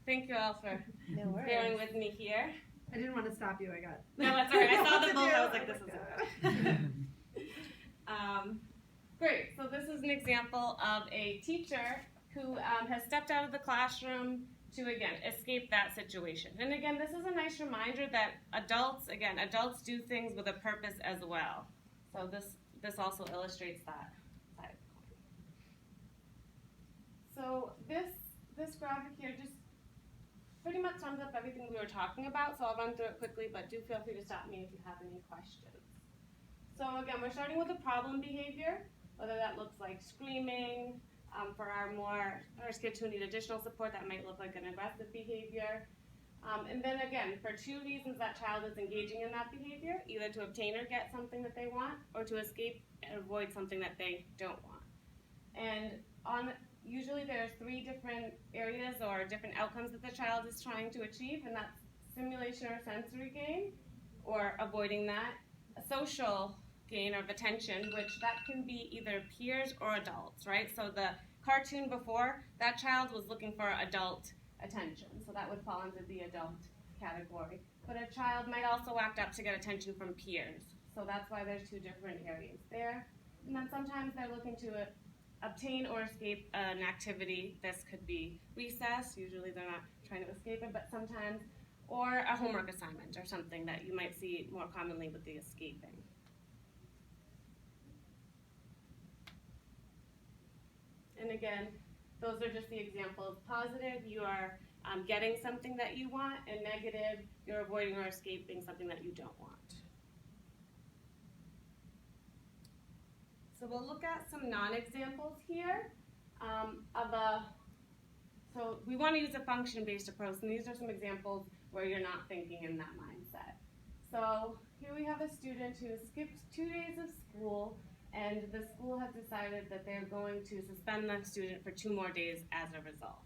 Thank you all for No worries. bearing with me here. I didn't want to stop you. I got. No, that's all right. I saw the both. I was like, this is it. Great. So this is an example of a teacher who has stepped out of the classroom to, again, escape that situation. And again, this is a nice reminder that adults do things with a purpose as well. So this also illustrates that side of the coin. So this graphic here just pretty much sums up everything we were talking about. So I'll run through it quickly, but do feel free to stop me if you have any questions. So again, we're starting with a problem behavior, whether that looks like screaming. For our kids who need additional support, that might look like an aggressive behavior. And then again, for two reasons that child is engaging in that behavior, either to obtain or get something that they want, or to escape and avoid something that they don't want. And usually there's three different areas or different outcomes that the child is trying to achieve, and that's stimulation or sensory gain, or avoiding that, a social gain of attention, which that can be either peers or adults, right? So the cartoon before, that child was looking for adult attention, so that would fall into the adult category. But a child might also act up to get attention from peers, so that's why there's two different areas there. And then sometimes they're looking to obtain or escape an activity. This could be recess, usually they're not trying to escape it, but sometimes, or a homework assignment or something that you might see more commonly with the escaping. And again, those are just the examples. Positive, you are getting something that you want, and negative, you're avoiding or escaping something that you don't want. So we'll look at some non-examples here so we want to use a function-based approach, and these are some examples where you're not thinking in that mindset. So here we have a student who skipped 2 days of school, and the school has decided that they're going to suspend the student for 2 more days as a result.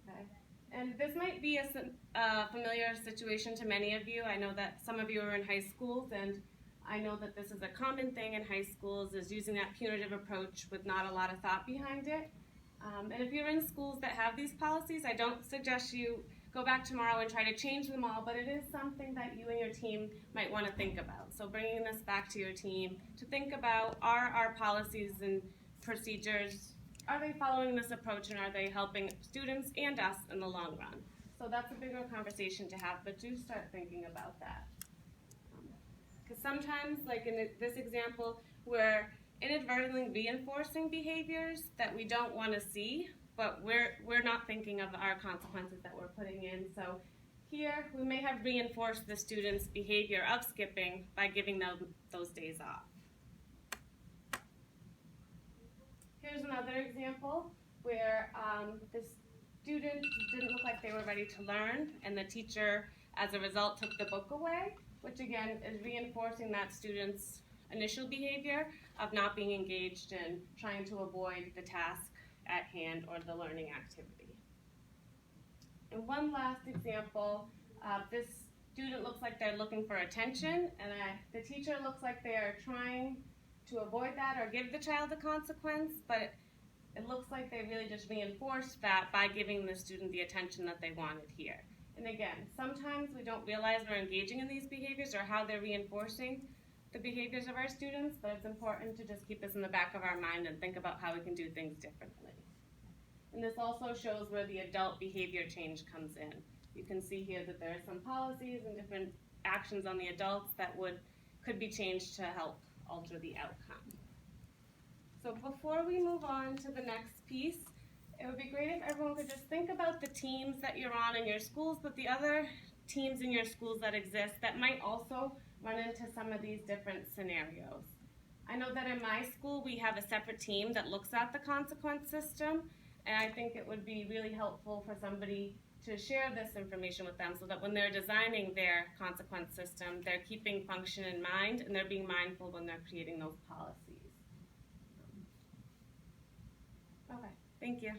Okay? And this might be a familiar situation to many of you. I know that some of you are in high schools, and I know that this is a common thing in high schools, is using that punitive approach with not a lot of thought behind it. And if you're in schools that have these policies, I don't suggest you go back tomorrow and try to change them all, but it is something that you and your team might want to think about. So bringing this back to your team to think about, are our policies and procedures, are they following this approach, and are they helping students and us in the long run? So that's a bigger conversation to have, but do start thinking about that. Because sometimes, like in this example, we're inadvertently reinforcing behaviors that we don't want to see, but we're not thinking of our consequences that we're putting in. So here, we may have reinforced the student's behavior of skipping by giving them those days off. Here's another example where the student didn't look like they were ready to learn, and the teacher, as a result, took the book away, which again is reinforcing that student's initial behavior of not being engaged and trying to avoid the task at hand or the learning activity. And one last example, this student looks like they're looking for attention, and the teacher looks like they are trying to avoid that or give the child a consequence, but it looks like they really just reinforced that by giving the student the attention that they wanted here. And again, sometimes we don't realize we're engaging in these behaviors or how they're reinforcing the behaviors of our students, but it's important to just keep this in the back of our mind and think about how we can do things differently. And this also shows where the adult behavior change comes in. You can see here that there are some policies and different actions on the adults that could be changed to help alter the outcome. So before we move on to the next piece, it would be great if everyone could just think about the teams that you're on in your schools, but the other teams in your schools that exist that might also run into some of these different scenarios. I know that in my school we have a separate team that looks at the consequence system, and I think it would be really helpful for somebody to share this information with them so that when they're designing their consequence system, they're keeping function in mind and they're being mindful when they're creating those policies. Okay, thank you.